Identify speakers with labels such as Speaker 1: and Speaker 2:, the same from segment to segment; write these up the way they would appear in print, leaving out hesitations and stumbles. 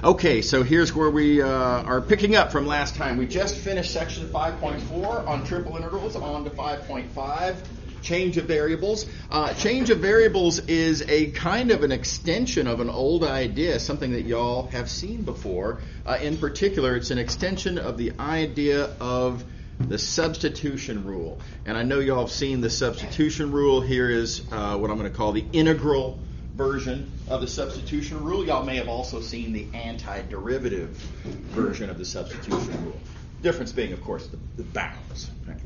Speaker 1: Okay, so here's where we are picking up from last time. We just finished section 5.4 on triple integrals, on to 5.5, change of variables. Change of variables is a kind of an extension of an old idea, something that y'all have seen before. In particular, it's an extension of the idea of the substitution rule. And I know y'all have seen the substitution rule. Here is what I'm going to call the integral version of the substitution rule. Y'all may have also seen the antiderivative version of the substitution rule. Difference being, of course, the bounds. Right?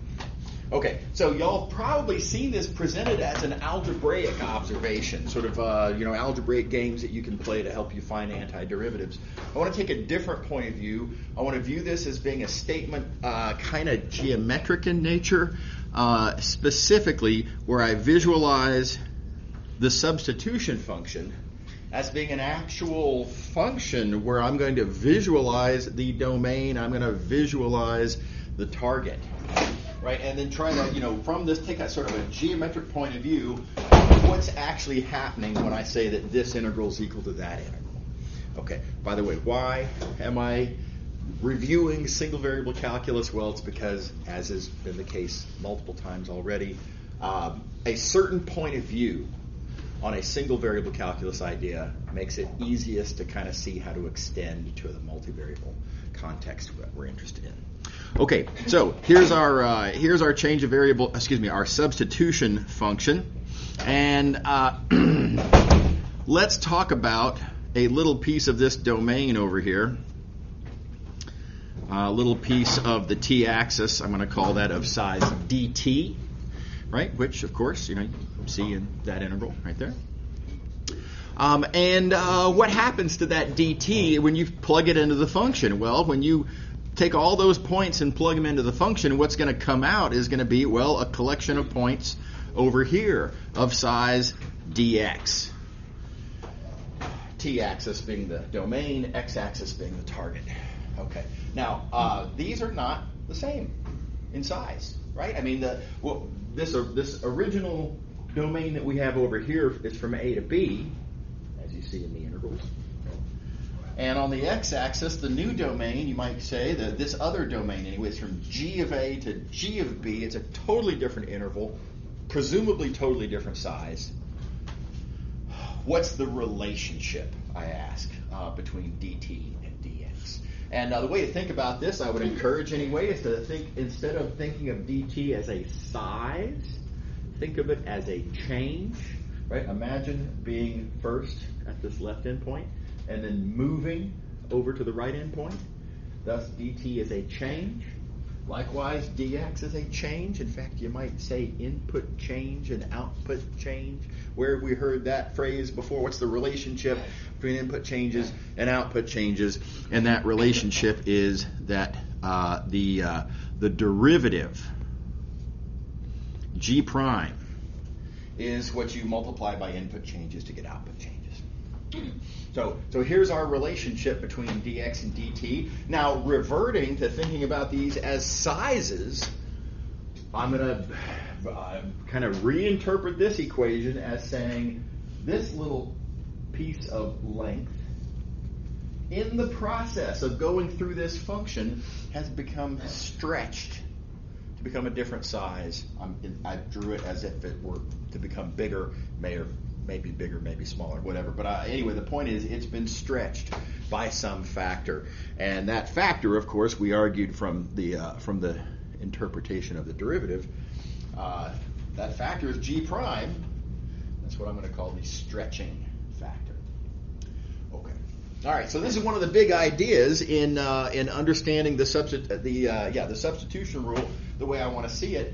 Speaker 1: Okay, so y'all have probably seen this presented as an algebraic observation, sort of algebraic games that you can play to help you find antiderivatives. I want to take a different point of view. I want to view this as being a statement kind of geometric in nature, specifically where I visualize the substitution function as being an actual function where I'm going to visualize the domain, I'm going to visualize the target, right? And then try to, from this, take a sort of a geometric point of view, what's actually happening when I say that this integral is equal to that integral. Okay, by the way, why am I reviewing single variable calculus? Well, it's because, as has been the case multiple times already, a certain point of view on a single variable calculus idea makes it easiest to kind of see how to extend to the multivariable context that we're interested in. Okay, so here's our change of variable, our substitution function, and let's talk about a little piece of this domain over here. A little piece of the t-axis, I'm going to call that of size dt, right? Which, of course, you see in that integral right there. And what happens to that dt when you plug it into the function? Well, when you take all those points and plug them into the function, what's going to come out is going to be, well, a collection of points over here of size dx. T-axis being the domain, x-axis being the target. Okay. Now, these are not the same in size, right? I mean, this original domain that we have over here is from A to B, as you see in the integrals. And on the x-axis, the new domain, you might say, that this other domain, anyway, is from G of A to G of B. It's a totally different interval, presumably totally different size. What's the relationship, I ask, between dt and dx? And the way to think about this, I would encourage anyway, is to think, instead of thinking of dt as a size, think of it as a change, right? Imagine being first at this left endpoint and then moving over to the right endpoint. Thus, dt is a change. Likewise, dx is a change. In fact, you might say input change and output change. Where have we heard that phrase before? What's the relationship between input changes and output changes? And that relationship is that the derivative g prime is what you multiply by input changes to get output changes. So here's our relationship between dx and dt. Now, reverting to thinking about these as sizes, I'm going to kind of reinterpret this equation as saying this little piece of length, in the process of going through this function, has become stretched to become a different size. I drew it as if it were to become bigger, maybe bigger, maybe smaller, whatever. But anyway, the point is it's been stretched by some factor. And that factor, of course, we argued from the interpretation of the derivative, that factor is g prime. That's what I'm going to call the stretching factor. Okay. All right, so this is one of the big ideas in understanding the substitution rule, the way I want to see it.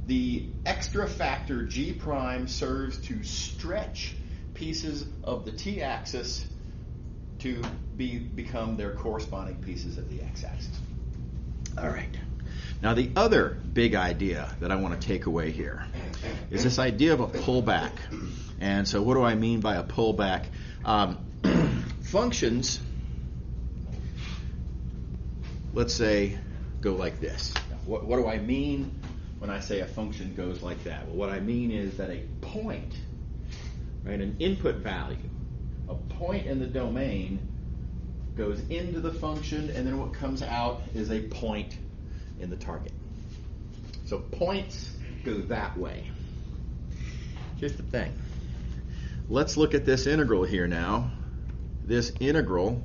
Speaker 1: The extra factor g prime serves to stretch pieces of the t-axis to become their corresponding pieces of the x-axis. All right. Now, the other big idea that I want to take away here is this idea of a pullback. And so what do I mean by a pullback? Functions, let's say, go like this. Now, what do I mean when I say a function goes like that? Well, what I mean is that a point, right, an input value, a point in the domain goes into the function, and then what comes out is a point in the target. So points go that way. Here's the thing. Let's look at this integral here now. This integral,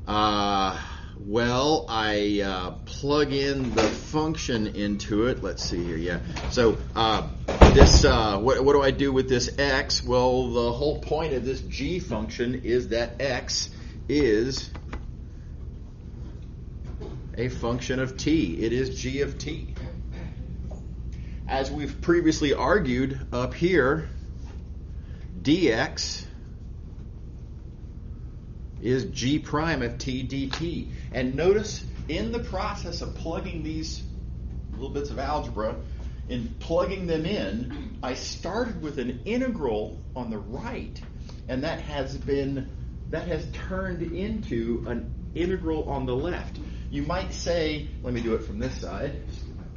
Speaker 1: well, I plug in the function into it. Let's see here, yeah. So this, what do I do with this x? Well, the whole point of this g function is that x is a function of t. It is g of t. As we've previously argued up here, dx is g prime of t dt. And notice in the process of plugging these little bits of algebra, in plugging them in, I started with an integral on the right, and that has turned into an integral on the left. You might say, let me do it from this side,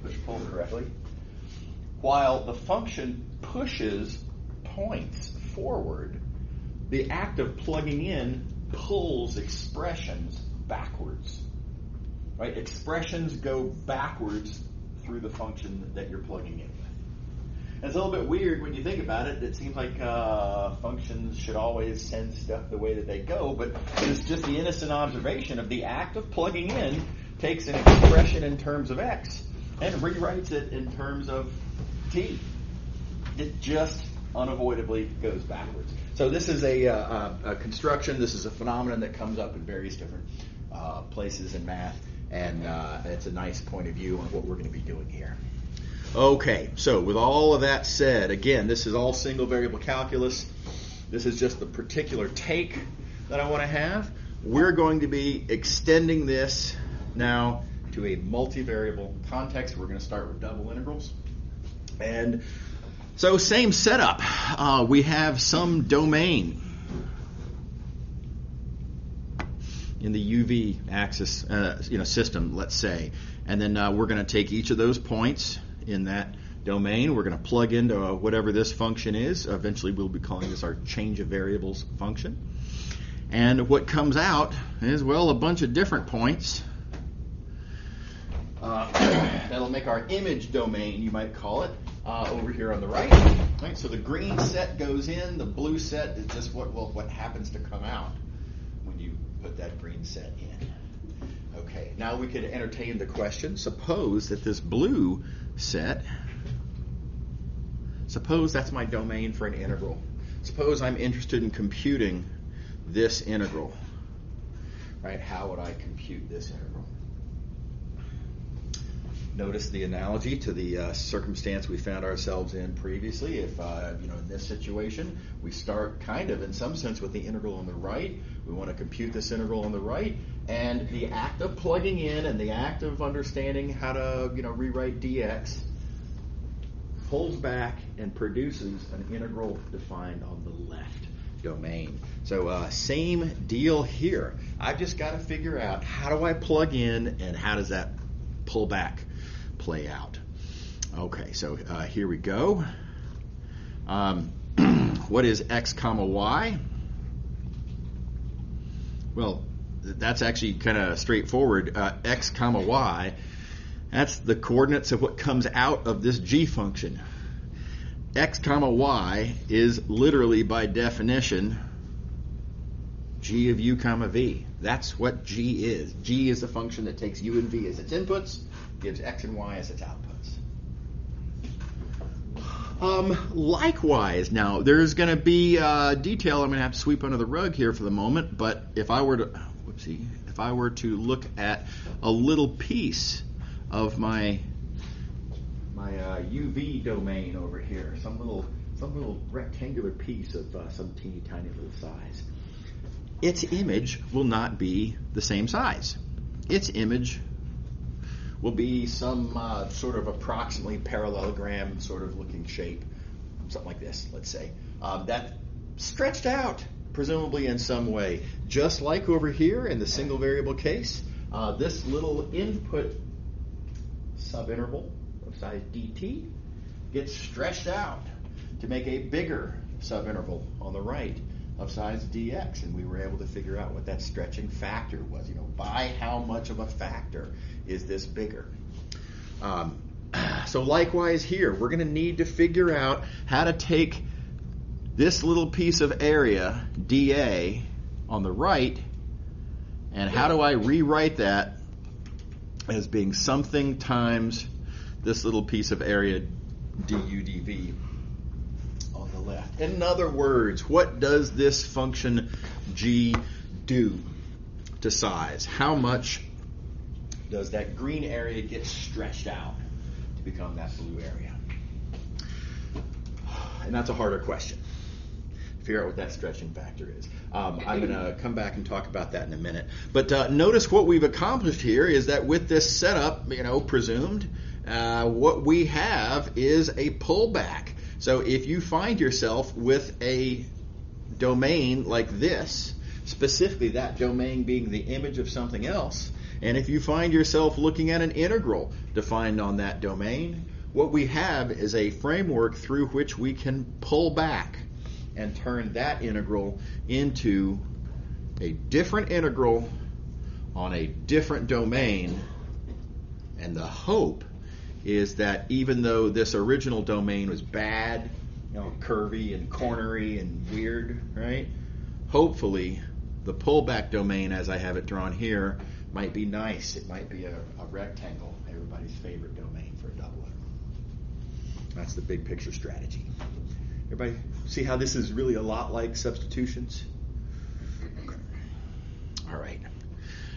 Speaker 1: push-pull correctly. While the function pushes points forward, the act of plugging in pulls expressions backwards. Right? Expressions go backwards through the function that you're plugging in with. And it's a little bit weird when you think about it. It seems like functions should always send stuff the way that they go, but it's just the innocent observation of the act of plugging in takes an expression in terms of x and rewrites it in terms of t. It just unavoidably goes backwards. So this is a construction. This is a phenomenon that comes up in various different places in math, and it's a nice point of view on what we're going to be doing here. Okay, so with all of that said, again, this is all single variable calculus. This is just the particular take that I want to have. We're going to be extending this now to a multivariable context. We're going to start with double integrals. And so same setup. We have some domain in the UV axis system, let's say. And then we're going to take each of those points in that domain. We're going to plug into whatever this function is. Eventually we'll be calling this our change of variables function. And what comes out is, well, a bunch of different points. That'll make our image domain, you might call it, over here on the right. Right. So the green set goes in, the blue set is just what happens to come out when you put that green set in. Okay, now we could entertain the question, suppose that this blue set, suppose that's my domain for an integral. Suppose I'm interested in computing this integral. Right? How would I compute this integral? Notice the analogy to the circumstance we found ourselves in previously. If in this situation, we start kind of in some sense with the integral on the right. We want to compute this integral on the right, and the act of plugging in and the act of understanding how to rewrite dx pulls back and produces an integral defined on the left domain. So same deal here. I've just got to figure out how do I plug in and how does that pull back play out. Okay, so here we go. What is x comma y? Well, that's actually kind of straightforward. X comma y, that's the coordinates of what comes out of this g function. X comma y is literally by definition g of u comma v. That's what g is. G is the function that takes u and v as its inputs, gives x and y as its outputs. Likewise, now there's going to be detail I'm going to have to sweep under the rug here for the moment, but if I were to look at a little piece of my UV domain over here, some little rectangular piece of some teeny tiny little size, its image will not be the same size. Its image will be some sort of approximately parallelogram sort of looking shape, something like this, let's say. That stretched out, presumably in some way. Just like over here in the single variable case, this little input subinterval of size dt gets stretched out to make a bigger subinterval on the right of size dx, and we were able to figure out what that stretching factor was. By how much of a factor is this bigger? So likewise here, we're going to need to figure out how to take this little piece of area, dA, on the right, and how do I rewrite that as being something times this little piece of area, du dv, on the left. In other words, what does this function g do to size? How much does that green area get stretched out to become that blue area? And that's a harder question. Figure out what that stretching factor is. I'm going to come back and talk about that in a minute. But notice what we've accomplished here is that with this setup, presumed, what we have is a pullback. So if you find yourself with a domain like this, specifically that domain being the image of something else, and if you find yourself looking at an integral defined on that domain, what we have is a framework through which we can pull back and turn that integral into a different integral on a different domain. And the hope is that even though this original domain was bad, curvy and cornery and weird, right? Hopefully the pullback domain, as I have it drawn here, might be nice. It might be a rectangle, everybody's favorite domain for a doublet. That's the big picture strategy. Everybody see how this is really a lot like substitutions? Okay. All right.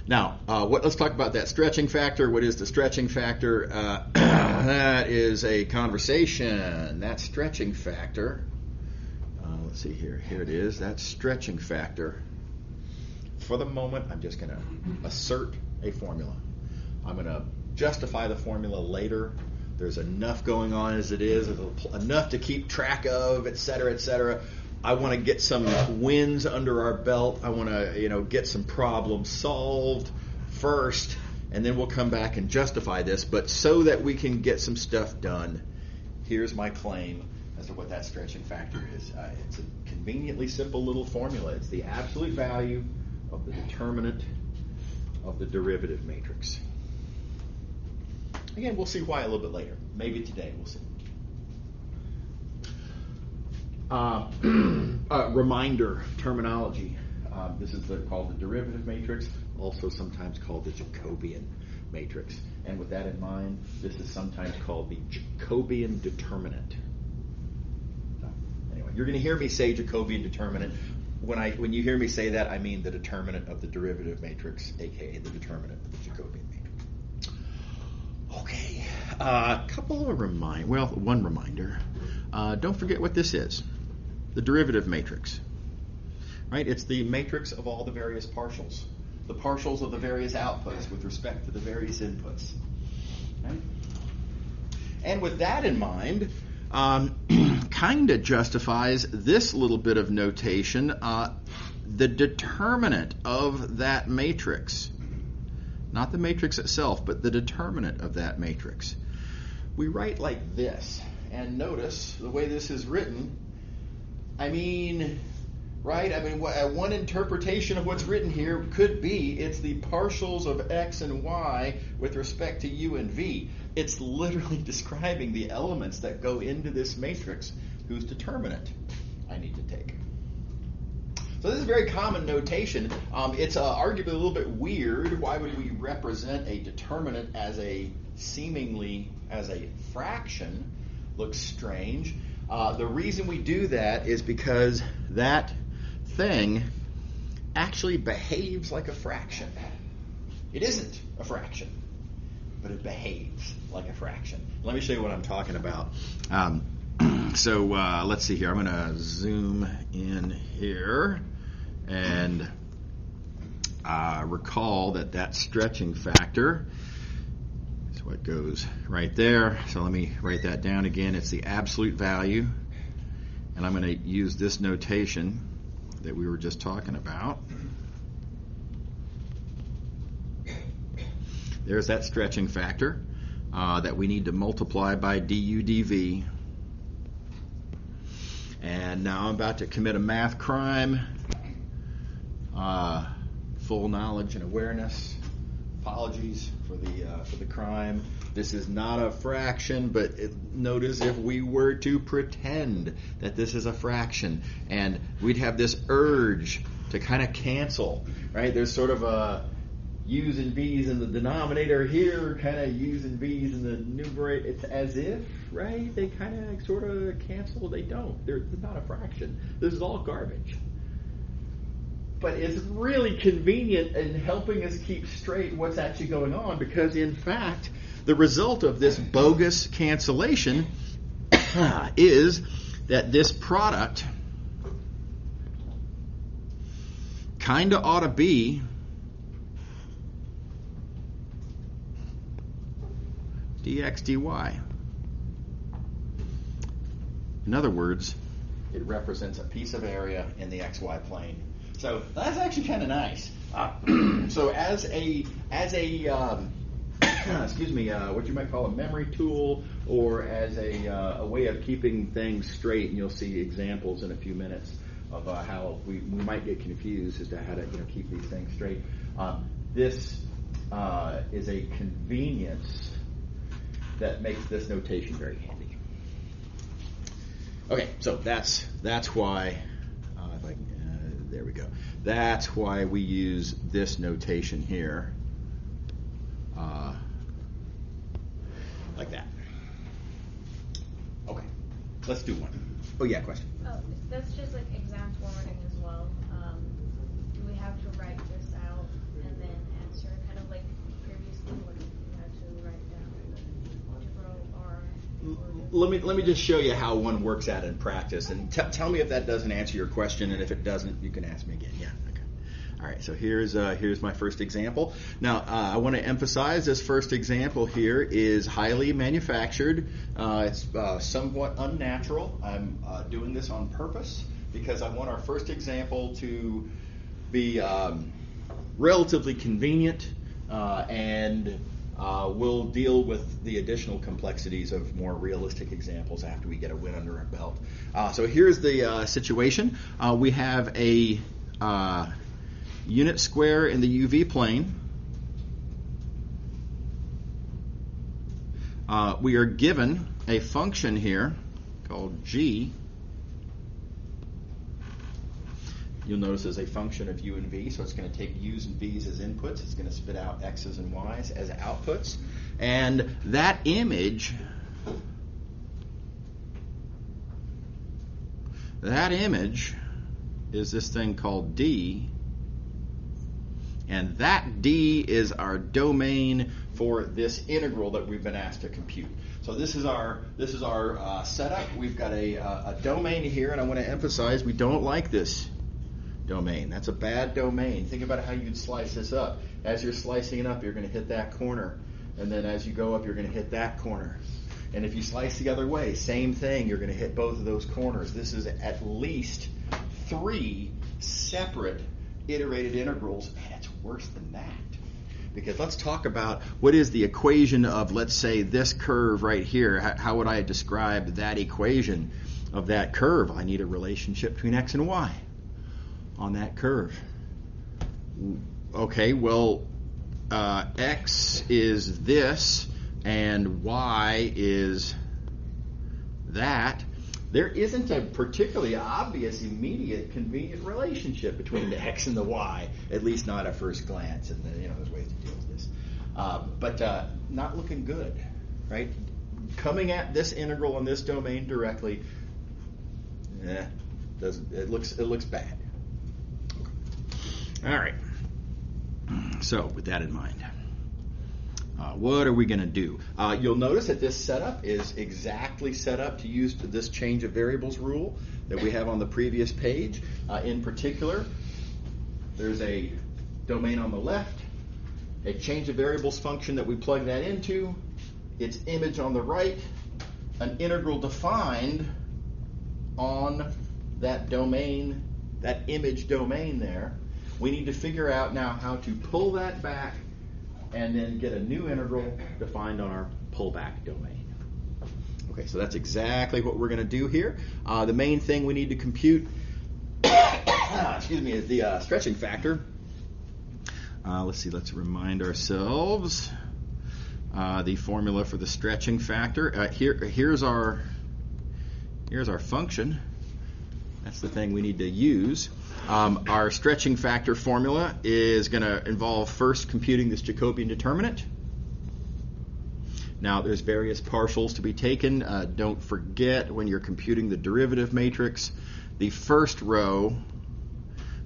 Speaker 1: Now, let's talk about that stretching factor. What is the stretching factor? That is a conversation. That stretching factor. Let's see here. Here it is. That stretching factor. For the moment, I'm just going to assert a formula. I'm going to justify the formula later. There's enough going on as it is, enough to keep track of, et cetera, et cetera. I want to get some wins under our belt. I want to, get some problems solved first, and then we'll come back and justify this. But so that we can get some stuff done, here's my claim as to what that stretching factor is. It's a conveniently simple little formula. It's the absolute value of the determinant of the derivative matrix. Again, we'll see why a little bit later. Maybe today, we'll see. Reminder terminology. This is called the derivative matrix, also sometimes called the Jacobian matrix. And with that in mind, this is sometimes called the Jacobian determinant. So, anyway, you're going to hear me say Jacobian determinant. When you hear me say that, I mean the determinant of the derivative matrix, aka the determinant of the Jacobian matrix. Okay, one reminder. Don't forget what this is. The derivative matrix. Right? It's the matrix of all the various partials. The partials of the various outputs with respect to the various inputs. Right? And with that in mind, kind of justifies this little bit of notation, the determinant of that matrix. Not the matrix itself, but the determinant of that matrix. We write like this, and notice the way this is written. One interpretation of what's written here could be it's the partials of x and y with respect to u and v. It's literally describing the elements that go into this matrix whose determinant I need to take. So this is very common notation. It's arguably a little bit weird. Why would we represent a determinant as a fraction? Looks strange. The reason we do that is because that thing actually behaves like a fraction. It isn't a fraction, but it behaves like a fraction. Let me show you what I'm talking about. So let's see here. I'm going to zoom in here and recall that stretching factor is what goes right there. So let me write that down again. It's the absolute value. And I'm going to use this notation that we were just talking about. There's that stretching factor that we need to multiply by du dv. And now I'm about to commit a math crime. Full knowledge and awareness. Apologies for the crime. This is not a fraction, but notice if we were to pretend that this is a fraction, and we'd have this urge to kind of cancel, right? There's sort of a U's and V's in the denominator here, kind of U's and V's in the numerator. It's as if, right? They kind of sort of cancel. They don't. They're not a fraction. This is all garbage. But it's really convenient in helping us keep straight what's actually going on, because in fact, the result of this bogus cancellation is that this product kind of ought to be dx dy. In other words, it represents a piece of area in the xy plane. So that's actually kind of nice. So as a excuse me, what you might call a memory tool, or as a way of keeping things straight, and you'll see examples in a few minutes of how we might get confused as to how to keep these things straight. This is a convenience that makes this notation very handy. Okay, so that's why. If I can, there we go. That's why we use this notation here, like that. Okay, let's do one. Oh yeah, question.
Speaker 2: Oh, that's just like exam formatting as well. Do we have to write this out and then answer, kind of like previously when you had to write down integral or?
Speaker 1: Let me just show you how one works out in practice, and tell me if that doesn't answer your question, and if it doesn't, you can ask me again. Yeah. Okay. All right. So here's my first example. Now I want to emphasize this first example here is highly manufactured. It's somewhat unnatural. I'm doing this on purpose because I want our first example to be relatively convenient, and we'll deal with the additional complexities of more realistic examples after we get a win under our belt. So here's the situation. We have a unit square in the UV plane. We are given a function here called g. You'll notice as a function of u and v, so it's going to take u's and v's as inputs. It's going to spit out x's and y's as outputs. And that image is this thing called D. And that D is our domain for this integral that we've been asked to compute. So this is our setup. We've got a domain here, and I want to emphasize we don't like this domain. That's a bad domain. Think about how you'd slice this up. As you're slicing it up, you're going to hit that corner, and then as you go up, you're going to hit that corner. And if you slice the other way, same thing. You're going to hit both of those corners. This is at least 3 separate iterated integrals, and it's worse than that. Because let's talk about what is the equation of, let's say, this curve right here. How would I describe that equation of that curve? I need a relationship between x and y on that curve. Okay, well, x is this and y is that. There isn't a particularly obvious, immediate, convenient relationship between the x and the y, at least not at first glance. And there's ways to deal with this, but not looking good, right? Coming at this integral in this domain directly, it looks bad. All right. So with that in mind, what are we going to do? You'll notice that this setup is exactly set up to use this change of variables rule that we have on the previous page. In particular, there's a domain on the left, a change of variables function that we plug that into, its image on the right, an integral defined on that domain, that image domain there. We need to figure out now how to pull that back and then get a new integral defined on our pullback domain. Okay, so that's exactly what we're going to do here. The main thing we need to compute excuse me, is the stretching factor. Let's see, let's remind ourselves the formula for the stretching factor. Here's our function. That's the thing we need to use. Our stretching factor formula is going to involve first computing this Jacobian determinant. Now, there's various partials to be taken. Don't forget, when you're computing the derivative matrix, the first row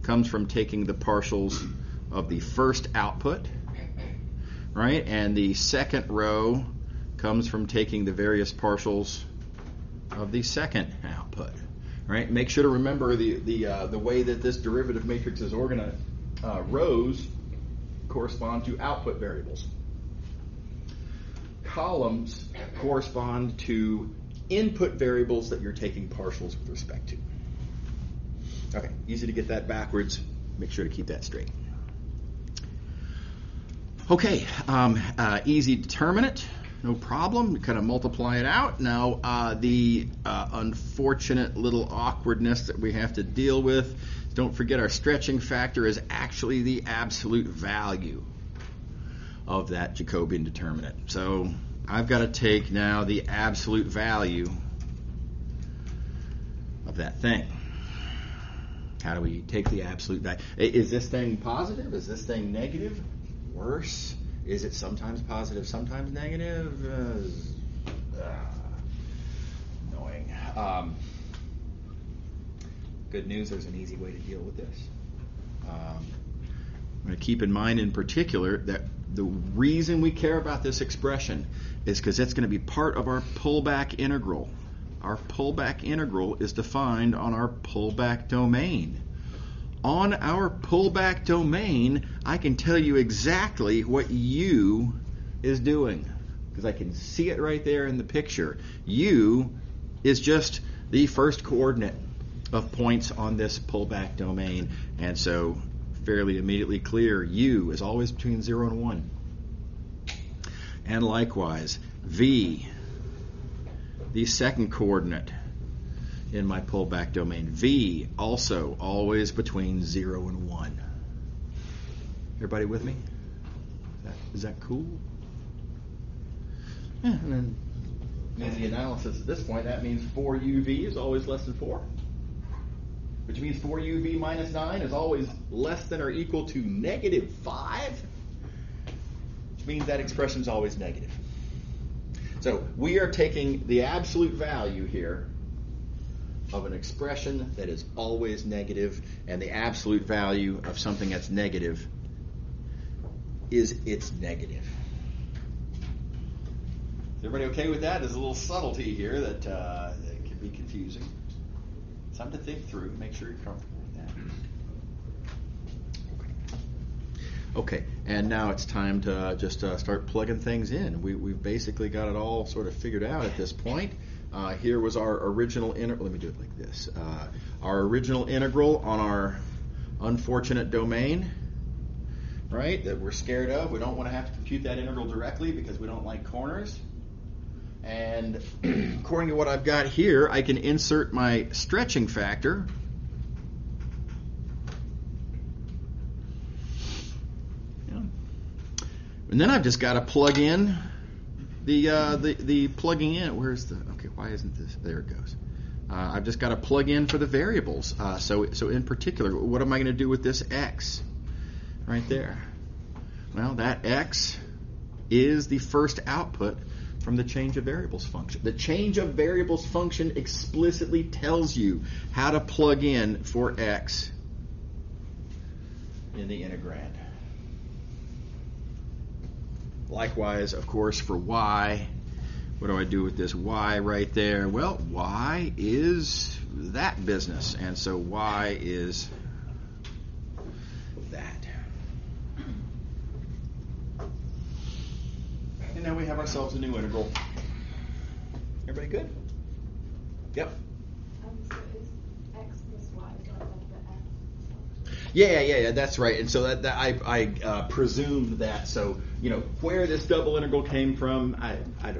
Speaker 1: comes from taking the partials of the first output, right? And the second row comes from taking the various partials of the second output, right? Make sure to remember the way that this derivative matrix is organized. Rows correspond to output variables. Columns correspond to input variables that you're taking partials with respect to. Okay, easy to get that backwards. Make sure to keep that straight. Okay, easy determinant, no problem. Kind of multiply it out. Now, the unfortunate little awkwardness that we have to deal with, don't forget our stretching factor is actually the absolute value of that Jacobian determinant. So I've got to take now the absolute value of that thing. How do we take the absolute value? Is this thing positive? Is this thing negative? Worse? Is it sometimes positive, sometimes negative? Annoying. Good news, there's an easy way to deal with this. I'm going to keep in mind in particular that the reason we care about this expression is because it's going to be part of our pullback integral. Our pullback integral is defined on our pullback domain. On our pullback domain, I can tell you exactly what U is doing because I can see it right there in the picture. U is just the first coordinate of points on this pullback domain, and so fairly immediately clear, U is always between 0 and 1. And likewise, V, the second coordinate in my pullback domain. V, also always between 0 and 1. Everybody with me? Is that cool? Yeah, and then easy analysis at this point, that means 4UV is always less than 4. Which means 4UV minus 9 is always less than or equal to negative 5. Which means that expression is always negative. So we are taking the absolute value here of an expression that is always negative, and the absolute value of something that's negative is its negative. Is everybody okay with that? There's a little subtlety here that can be confusing. Something to think through. Make sure you're comfortable with that. Okay, and now it's time to just start plugging things in. We've basically got it all sort of figured out at this point. Here was our original integral. Let me do it like this. Our original integral on our unfortunate domain, right, that we're scared of. We don't want to have to compute that integral directly because we don't like corners. And according to what I've got here, I can insert my stretching factor. Yeah. And then I've just got to plug in the plugging in. Where's the, okay, why isn't this? There it goes. I've just got to plug in for the variables. So in particular, what am I going to do with this x right there? Well, that x is the first output from the change of variables function. The change of variables function explicitly tells you how to plug in for x in the integrand. Likewise, of course, for y, what do I do with this y right there? Well, y is that business, and so y is that. And now we have ourselves a new integral. Everybody good? Yep.
Speaker 2: So is x plus y, is that like the f?
Speaker 1: Yeah, that's right. And so that I presumed that. So, where this double integral came from,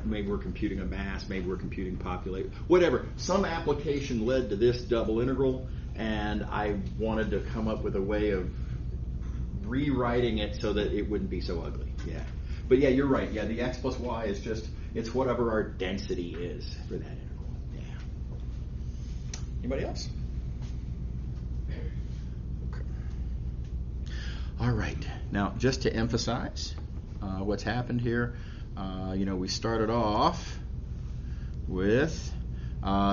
Speaker 1: maybe we're computing a mass, maybe we're computing population, whatever. Some application led to this double integral, and I wanted to come up with a way of rewriting it so that it wouldn't be so ugly. Yeah. But yeah, you're right. Yeah, the x plus y is it's whatever our density is for that integral. Yeah. Anybody else? Okay. All right. Now, just to emphasize what's happened here, we started off with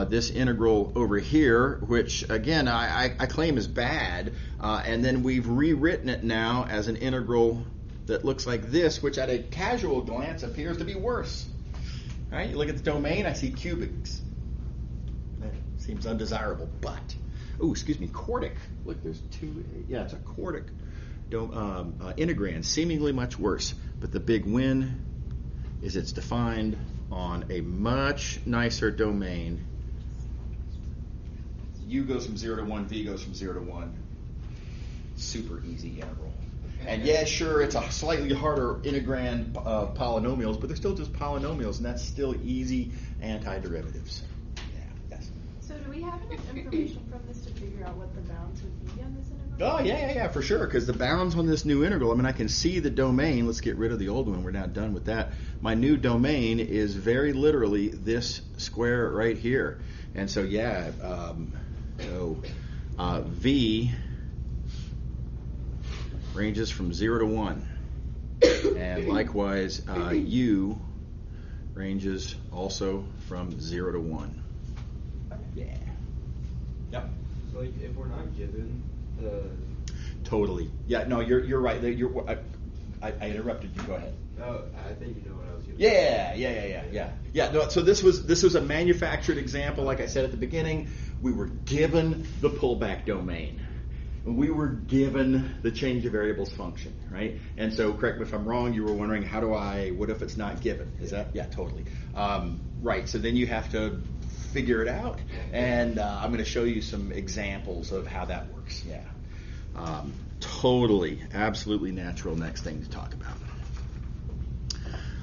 Speaker 1: this integral over here, which again I claim is bad, and then we've rewritten it now as an integral that looks like this, which at a casual glance appears to be worse. All right, you look at the domain, I see cubics. That seems undesirable, but, quartic. Look, there's two, it's a quartic integrand, seemingly much worse. But the big win is it's defined on a much nicer domain. U goes from 0 to 1, V goes from 0 to 1. Super easy integral. And yeah, sure, it's a slightly harder integrand of polynomials, but they're still just polynomials, and that's still easy antiderivatives. Yeah, yes.
Speaker 3: So do we have enough information from this to figure out what the bounds would be on this integral?
Speaker 1: Oh, yeah, for sure, because the bounds on this new integral, I can see the domain. Let's get rid of the old one. We're not done with that. My new domain is very literally this square right here. And so, V ranges from 0 to 1. And likewise, U ranges also from 0 to 1. Yeah. Yep.
Speaker 4: So if we're not given the...
Speaker 1: Totally. Yeah, no, you're right. I interrupted you. Go ahead.
Speaker 4: No, I think you know what I was going to say.
Speaker 1: Yeah. No, so this was a manufactured example. Like I said at the beginning, we were given the pullback domain. We were given the change of variables function, right? And so, correct me if I'm wrong, you were wondering, what if it's not given? Is that? Yeah, totally. Right, so then you have to figure it out, and I'm going to show you some examples of how that works. Yeah. Totally, absolutely natural next thing to talk about.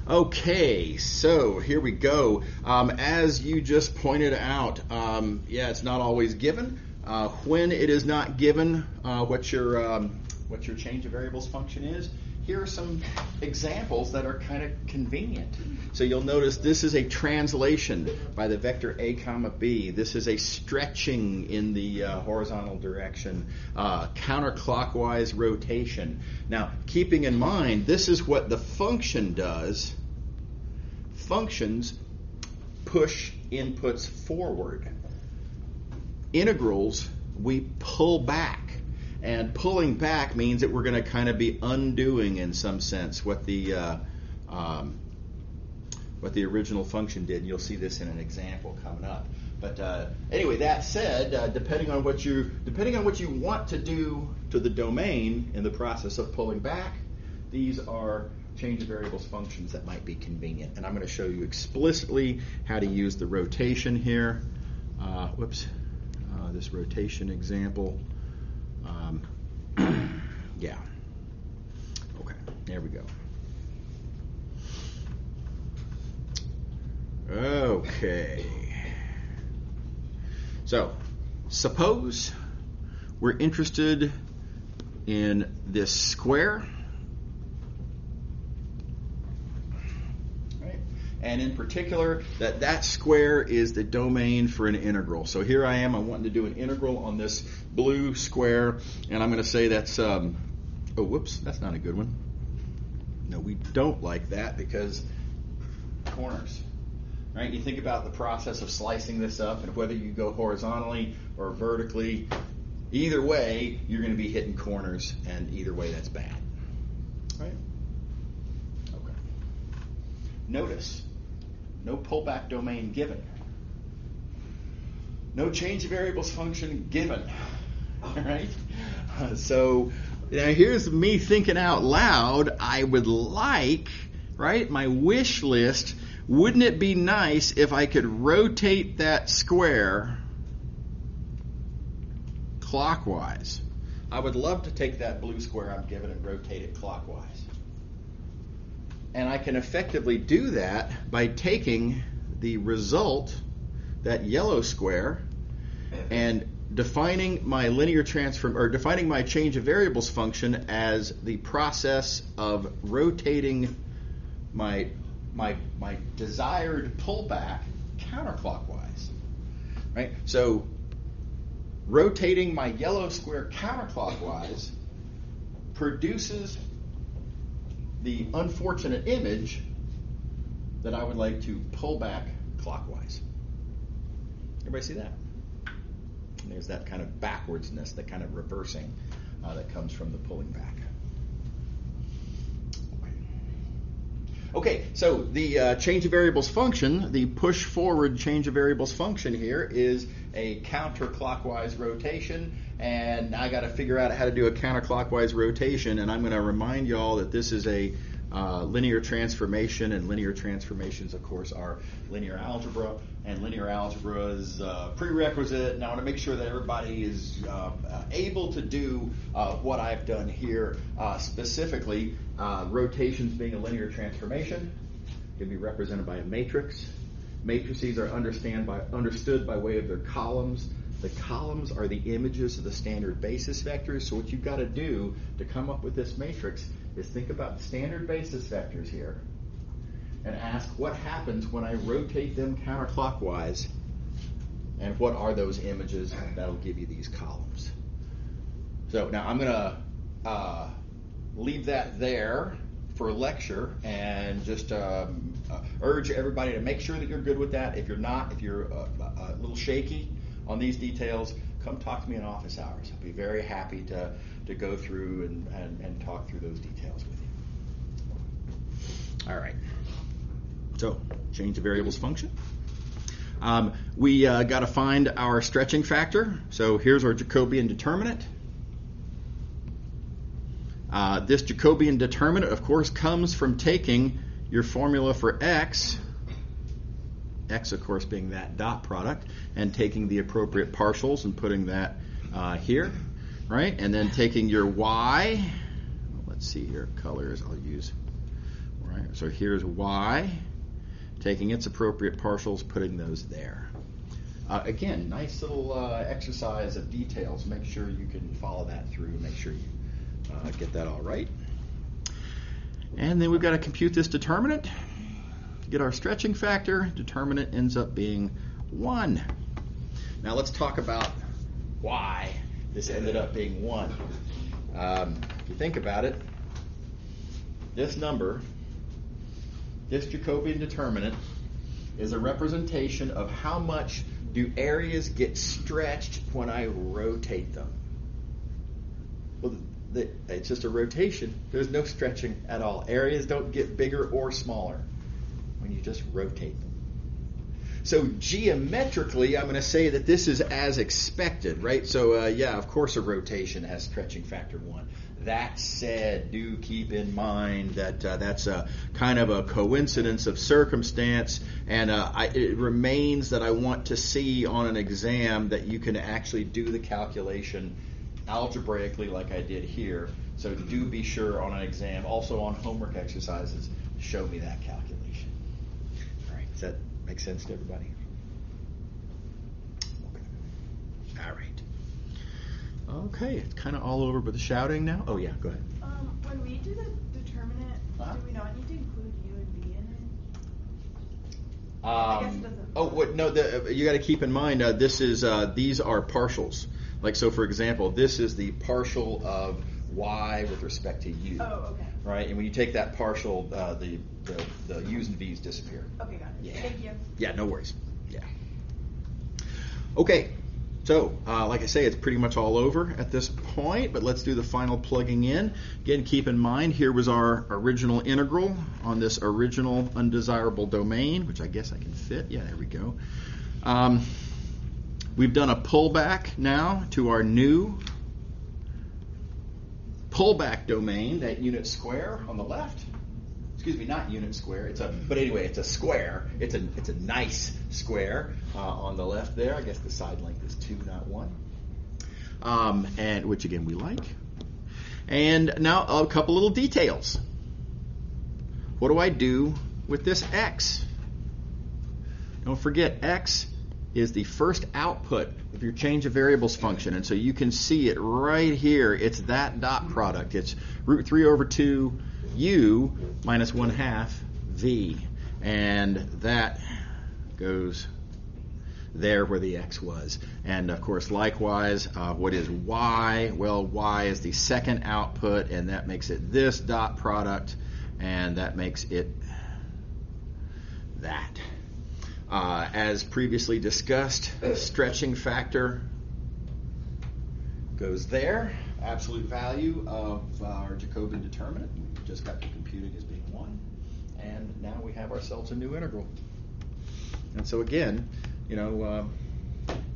Speaker 1: Okay, so here we go. As you just pointed out, it's not always given. When it is not given what your change of variables function is, here are some examples that are kind of convenient. So you'll notice this is a translation by the vector a comma b. This is a stretching in the horizontal direction, counterclockwise rotation. Now, keeping in mind, this is what the function does. Functions push inputs forward. Integrals, we pull back. And pulling back means that we're going to kind of be undoing, in some sense, what the original function did. You'll see this in an example coming up. But anyway, that said, depending on what you want to do to the domain in the process of pulling back, these are change of variables functions that might be convenient. And I'm going to show you explicitly how to use the rotation here. This rotation example. Yeah. Okay, there we go. Okay. So, suppose we're interested in this square. And in particular, that square is the domain for an integral. So here I am, I'm wanting to do an integral on this blue square, and I'm going to say that's, that's not a good one. No, we don't like that because corners, right? You think about the process of slicing this up, and whether you go horizontally or vertically, either way, you're going to be hitting corners, and either way, that's bad, right? Okay. Notice. No pullback domain given. No change of variables function given. All right? So now here's me thinking out loud. I would like, right, my wish list, wouldn't it be nice if I could rotate that square clockwise? I would love to take that blue square I'm given and rotate it clockwise. And I can effectively do that by taking the result, that yellow square, and defining my linear transform, or defining my change of variables function as the process of rotating my desired pullback counterclockwise. Right? So rotating my yellow square counterclockwise produces the unfortunate image that I would like to pull back clockwise. Everybody see that? And there's that kind of backwardsness, that kind of reversing that comes from the pulling back. Okay, so the change of variables function, the push forward change of variables function here is a counterclockwise rotation, and now I got to figure out how to do a counterclockwise rotation, and I'm going to remind y'all that this is a linear transformation, and linear transformations, of course, are linear algebra, and linear algebra is prerequisite, and I want to make sure that everybody is able to do what I've done here, specifically rotations being a linear transformation can be represented by a matrix. Matrices are understood by way of their columns. The columns are the images of the standard basis vectors, so what you've got to do to come up with this matrix is think about the standard basis vectors here and ask what happens when I rotate them counterclockwise, and what are those images that'll give you these columns. So now I'm going to leave that there for a lecture and just urge everybody to make sure that you're good with that. If you're not, if you're a little shaky on these details, come talk to me in office hours. I'll be very happy to go through and talk through those details with you. All right. So, change the variables function. We got to find our stretching factor. So here's our Jacobian determinant. This Jacobian determinant, of course, comes from taking your formula for x, of course, being that dot product, and taking the appropriate partials and putting that here, right? And then taking your y, let's see here, colors I'll use. All right, so here's y, taking its appropriate partials, putting those there. Again, nice little exercise of details. Make sure you can follow that through. Make sure you get that all right. And then we've got to compute this determinant. To get our stretching factor, determinant ends up being 1. Now let's talk about why this ended up being 1. If you think about it, this number, this Jacobian determinant, is a representation of how much do areas get stretched when I rotate them. Well, it's just a rotation. There's no stretching at all. Areas don't get bigger or smaller when you just rotate them. So geometrically, I'm going to say that this is as expected, right? So yeah, of course a rotation has stretching factor 1. That said, do keep in mind that that's a kind of a coincidence of circumstance, and it remains that I want to see on an exam that you can actually do the calculation algebraically like I did here. So do be sure on an exam, also on homework exercises, show me that calculation. All right, does that make sense to everybody? Okay. All right. Okay, it's kind of all over with the shouting now. Oh yeah, go ahead.
Speaker 3: When we do the determinant, do we not need to include u and v in it? I guess it doesn't.
Speaker 1: Oh, what? No, you got to keep in mind this is these are partials. Like, so for example, this is the partial of y with respect to u.
Speaker 3: Oh, okay.
Speaker 1: Right, and when you take that partial, the u's and v's disappear.
Speaker 3: Okay, got it.
Speaker 1: Yeah.
Speaker 3: Thank you.
Speaker 1: Yeah, no worries. Yeah. Okay, so like I say, it's pretty much all over at this point, but let's do the final plugging in. Again, keep in mind, here was our original integral on this original undesirable domain, which I guess I can fit. Yeah, there we go. We've done a pullback now to our new pullback domain, that unit square on the left. Excuse me, not unit square. But anyway, it's a square. It's a nice square on the left there. I guess the side length is 2, not 1. and which again we like. And now a couple little details. What do I do with this x? Don't forget, x is the first output of your change of variables function. And so you can see it right here. It's that dot product. It's root 3 over 2 u minus 1/2 v. And that goes there where the x was. And of course, likewise, what is y? Well, y is the second output, and that makes it this dot product, and that makes it that. As previously discussed, stretching factor goes there. Absolute value of our Jacobian determinant. We just got to computing as being 1. And now we have ourselves a new integral. And so again,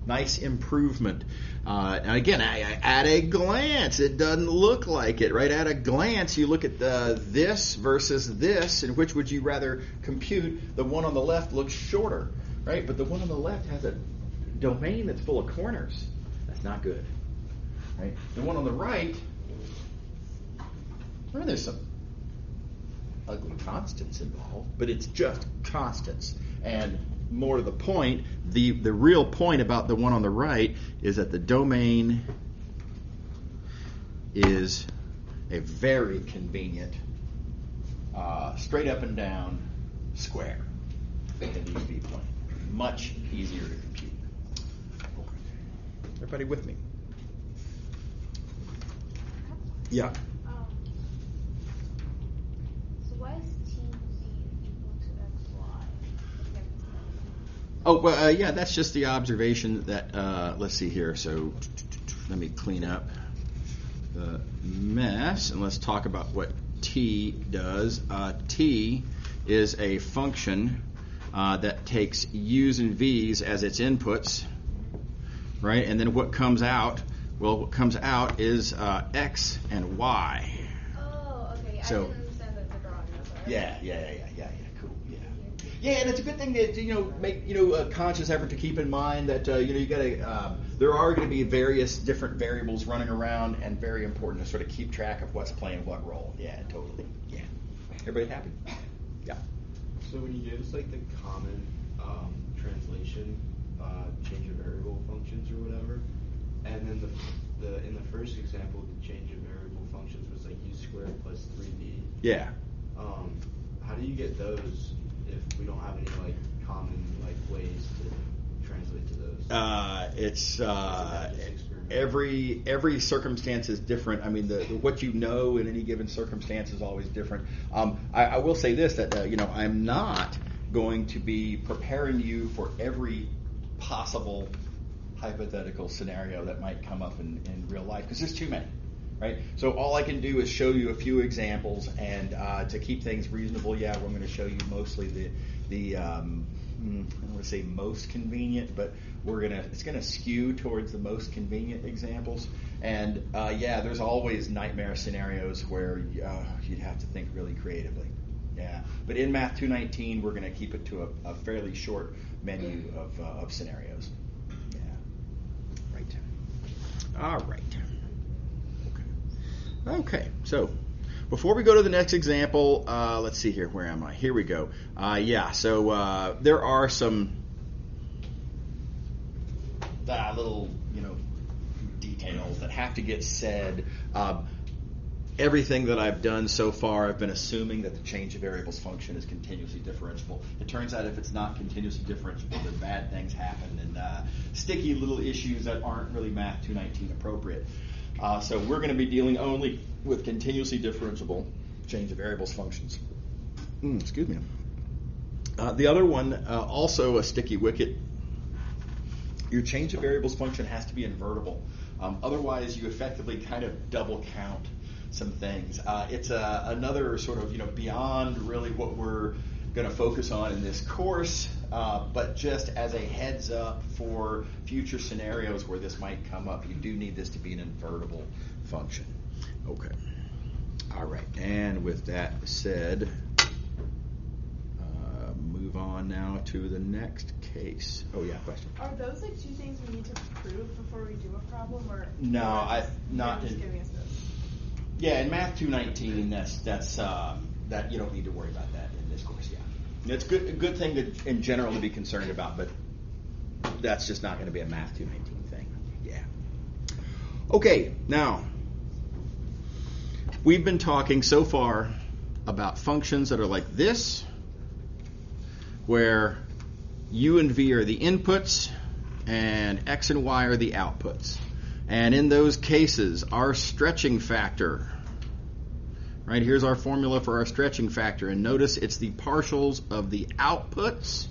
Speaker 1: nice improvement. And again, at a glance, it doesn't look like it, right? At a glance, you look at this versus this, and which would you rather compute? The one on the left looks shorter, right? But the one on the left has a domain that's full of corners. That's not good, right? The one on the right, well, there's some ugly constants involved, but it's just constants. And more to the point, the real point about the one on the right is that the domain is a very convenient straight up and down square in the UV plane. Much easier to compute. Everybody with me? Yeah.
Speaker 2: So why is T equal to XY?
Speaker 1: Oh, well, yeah, that's just the observation that, let's see here. So let me clean up the mess, and let's talk about what T does. T is a function that takes U's and V's as its inputs, right? And then what comes out? Well, what comes out is X and Y.
Speaker 2: Oh, okay.
Speaker 1: So,
Speaker 2: I didn't understand the drawing.
Speaker 1: Yeah, cool, yeah. Yeah, and it's a good thing to make a conscious effort to keep in mind that you got to there are going to be various different variables running around, and very important to sort of keep track of what's playing what role. Yeah, totally. Yeah. Everybody happy? Yeah.
Speaker 4: So when you give us like the common translation change of variable functions or whatever, and then the in the first example the change of variable functions was like u squared plus 3b.
Speaker 1: Yeah.
Speaker 4: How do you get those if we don't have any like common like ways to translate to those?
Speaker 1: It's every circumstance is different. I mean, what you know in any given circumstance is always different. I will say this, that I'm not going to be preparing you for every possible hypothetical scenario that might come up in real life, because there's too many, right? So all I can do is show you a few examples, and to keep things reasonable, we're going to show you mostly the I don't want to say most convenient, but it's gonna skew towards the most convenient examples. And there's always nightmare scenarios where you'd have to think really creatively. Yeah, but in Math219, we're going to keep it to a fairly short menu of scenarios. Yeah, right. All right. Okay. So before we go to the next example, let's see here. Where am I? Here we go. So there are some little, details that have to get said. Everything that I've done so far, I've been assuming that the change of variables function is continuously differentiable. It turns out if it's not continuously differentiable, then bad things happen, and sticky little issues that aren't really Math219 appropriate. So we're going to be dealing only with continuously differentiable change of variables functions. Excuse me. The other one, also a sticky wicket. Your change of variables function has to be invertible. Otherwise, you effectively kind of double count some things. It's another sort of, beyond really what we're going to focus on in this course, but just as a heads up for future scenarios where this might come up, you do need this to be an invertible function. Okay. All right. And with that said, move on on now to the next case. Oh yeah, question.
Speaker 3: Are those like two things we need to prove before we do a problem, or
Speaker 1: No,
Speaker 3: or
Speaker 1: not
Speaker 3: just
Speaker 1: in-
Speaker 3: giving us this?
Speaker 1: Yeah, in Math219, that's that you don't need to worry about that in this course. Yeah, it's a good thing to, in general, to be concerned about, but that's just not going to be a Math219 thing. Yeah. Okay, now we've been talking so far about functions that are like this, where u and v are the inputs and x and y are the outputs. And in those cases, our stretching factor, right, here's our formula for our stretching factor. And notice it's the partials of the outputs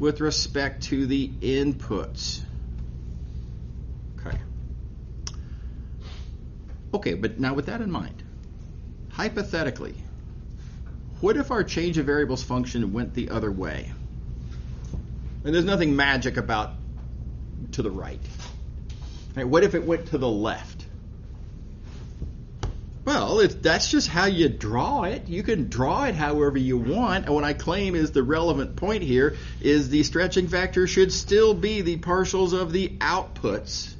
Speaker 1: with respect to the inputs. Okay, but now with that in mind, hypothetically, what if our change of variables function went the other way? And there's nothing magic about to the right. Right, what if it went to the left? Well, that's just how you draw it. You can draw it however you want. And what I claim is the relevant point here is the stretching factor should still be the partials of the outputs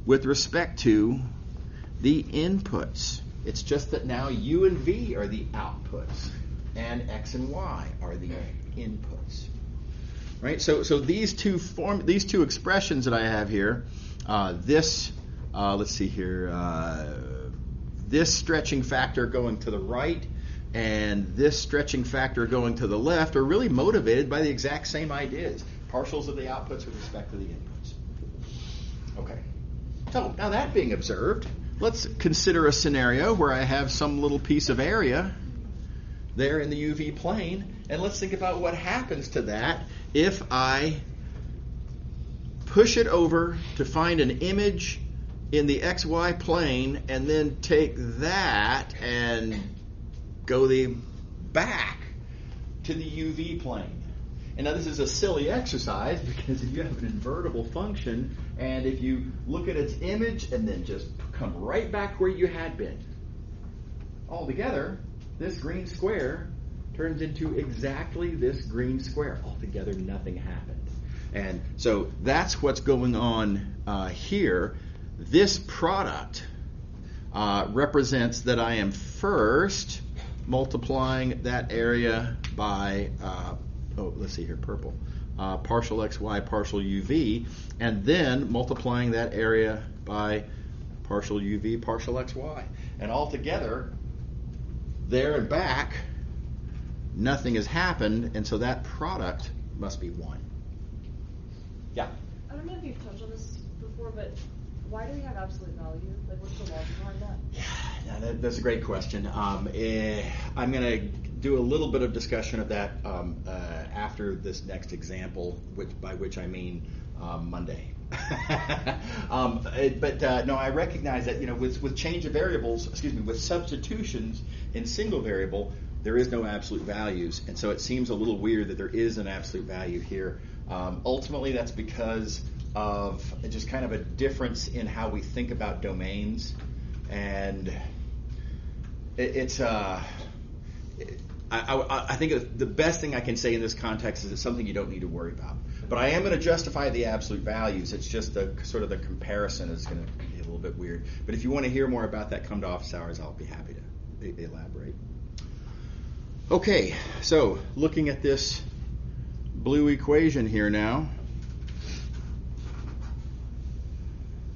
Speaker 1: with respect to the inputs. It's just that now u and v are the outputs and x and y are the inputs. Right? So these two expressions that I have here, let's see here, this stretching factor going to the right and this stretching factor going to the left are really motivated by the exact same ideas. Partials of the outputs with respect to the inputs. Okay. So now that being observed, let's consider a scenario where I have some little piece of area there in the UV plane, and let's think about what happens to that if I push it over to find an image in the XY plane and then take that and go back to the UV plane. And now this is a silly exercise because if you have an invertible function and if you look at its image and then just come right back where you had been, altogether, this green square turns into exactly this green square. Altogether, nothing happened. And so that's what's going on here. This product represents that I am first multiplying that area by, let's see here, purple, partial xy, partial uv, and then multiplying that area by partial uv, partial xy. And altogether, there and back, nothing has happened, and so that product must be 1. Yeah?
Speaker 5: I don't know if you've touched on this before, but why do we have absolute value? Like, what's the logic behind that?
Speaker 1: Yeah, that's a great question. I'm going to do a little bit of discussion of that after this next example, by which I mean Monday. No, I recognize that with change of variables, with substitutions in single variable, there is no absolute values, and so it seems a little weird that there is an absolute value here. Ultimately, that's because of just kind of a difference in how we think about domains, and I think the best thing I can say in this context is it's something you don't need to worry about. But I am going to justify the absolute values. It's just the comparison is going to be a little bit weird. But if you want to hear more about that, come to office hours. I'll be happy to elaborate. Okay, so looking at this blue equation here now,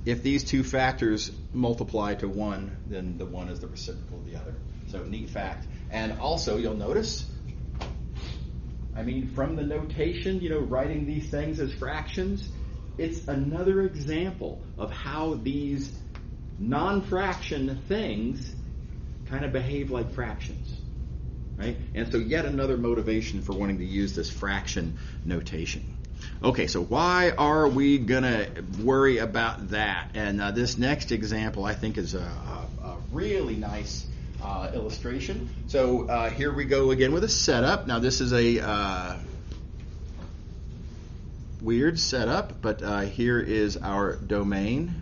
Speaker 1: if these two factors multiply to 1, then the 1 is the reciprocal of the other. So neat fact. And also, you'll notice, from the notation, writing these things as fractions, it's another example of how these non-fraction things kind of behave like fractions, right? And so yet another motivation for wanting to use this fraction notation. Okay, so why are we going to worry about that? And this next example, I think, is a really nice illustration. So here we go again with a setup. Now this is a weird setup, but here is our domain.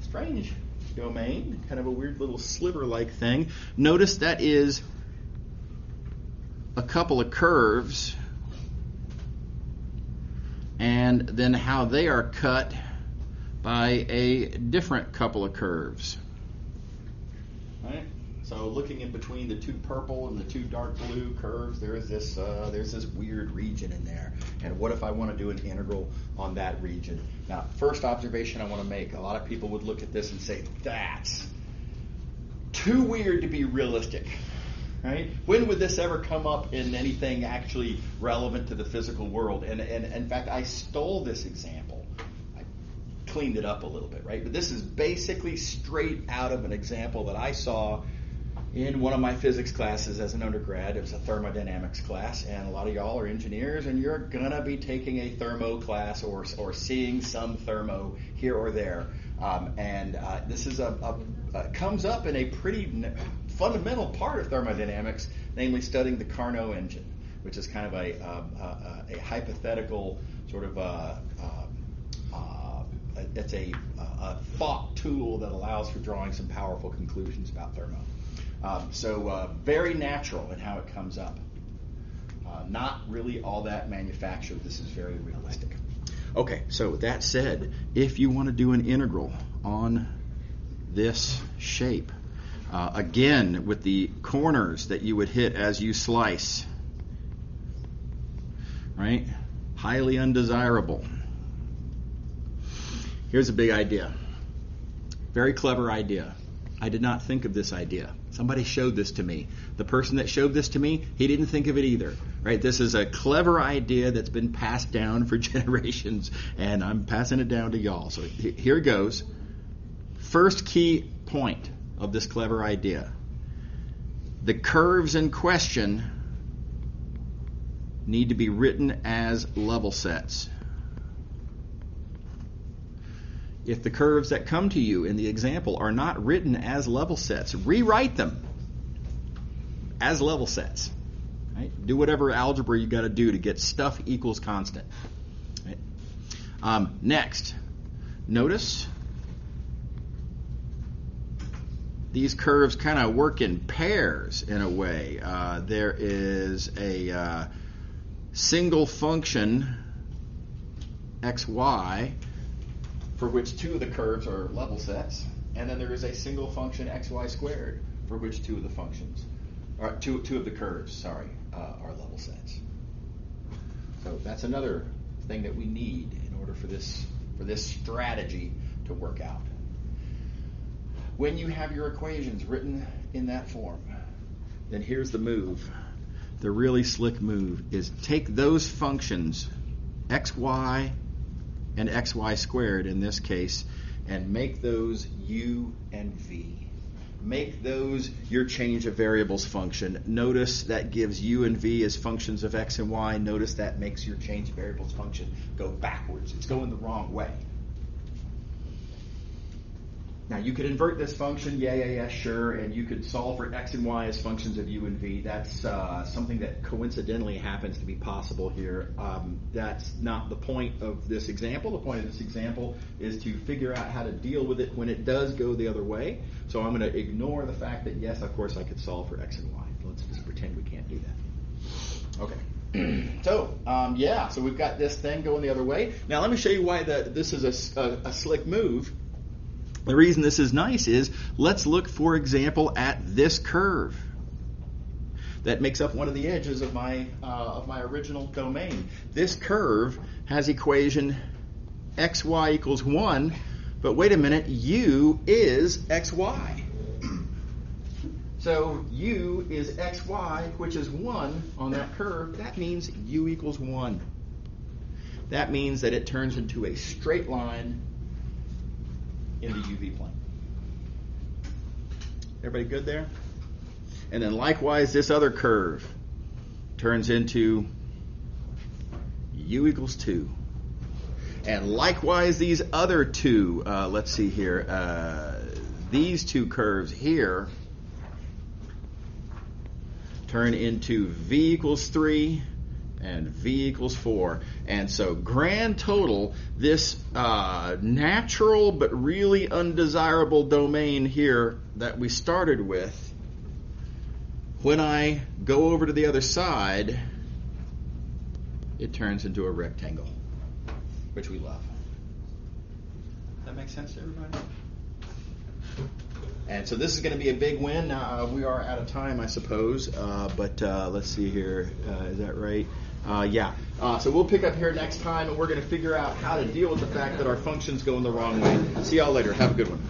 Speaker 1: Strange domain, kind of a weird little sliver-like thing. Notice that is a couple of curves, and then how they are cut by a different couple of curves. Right? So looking in between the two purple and the two dark blue curves, there's this weird region in there. And what if I want to do an integral on that region? Now, first observation I want to make, a lot of people would look at this and say, that's too weird to be realistic. Right? When would this ever come up in anything actually relevant to the physical world? And in fact, I stole this example. I cleaned it up a little bit, right? But this is basically straight out of an example that I saw in one of my physics classes as an undergrad. It was a thermodynamics class, and a lot of y'all are engineers, and you're going to be taking a thermo class or seeing some thermo here or there. This is comes up in a pretty fundamental part of thermodynamics, namely studying the Carnot engine, which is kind of a hypothetical sort of it's a thought tool that allows for drawing some powerful conclusions about thermo. Very natural in how it comes up. Not really all that manufactured. This is very realistic. Okay, so with that said, if you want to do an integral on this shape, again, with the corners that you would hit as you slice, right? Highly undesirable. Here's a big idea. Very clever idea. I did not think of this idea. Somebody showed this to me. The person that showed this to me, he didn't think of it either. Right? This is a clever idea that's been passed down for generations, and I'm passing it down to y'all. So here it goes. First key point of this clever idea. The curves in question need to be written as level sets. If the curves that come to you in the example are not written as level sets, rewrite them as level sets. Right? Do whatever algebra you got to do to get stuff equals constant. Right? Next, notice these curves kind of work in pairs in a way. There is a single function xy for which two of the curves are level sets, and then there is a single function xy squared for which two of the functions, or two of the curves, are level sets. So that's another thing that we need in order for this strategy to work out. When you have your equations written in that form, then here's the move. The really slick move is take those functions, xy and xy squared in this case, and make those u and v. Make those your change of variables function. Notice that gives u and v as functions of x and y. Notice that makes your change of variables function go backwards. It's going the wrong way. Now, you could invert this function, yeah, sure, and you could solve for x and y as functions of u and v. That's something that coincidentally happens to be possible here. That's not the point of this example. The point of this example is to figure out how to deal with it when it does go the other way. So I'm going to ignore the fact that, yes, of course, I could solve for x and y. Let's just pretend we can't do that. Okay. So we've got this thing going the other way. Now, let me show you why this is a slick move. The reason this is nice is, let's look, for example, at this curve that makes up one of the edges of my original domain. This curve has equation xy equals 1, but wait a minute, u is xy. So u is xy, which is 1 on that curve. That means u equals 1. That means that it turns into a straight line in the UV plane. Everybody good there? And then likewise, this other curve turns into u equals 2. And likewise, these other two, let's see here, these two curves here turn into v equals 3 and v equals 4. And so grand total, this natural but really undesirable domain here that we started with, when I go over to the other side, it turns into a rectangle, which we love. That makes sense to everybody? And so this is going to be a big win. Now, we are out of time, I suppose, but let's see here. Is that right? Yeah. So we'll pick up here next time, and we're going to figure out how to deal with the fact that our function's going the wrong way. See y'all later. Have a good one.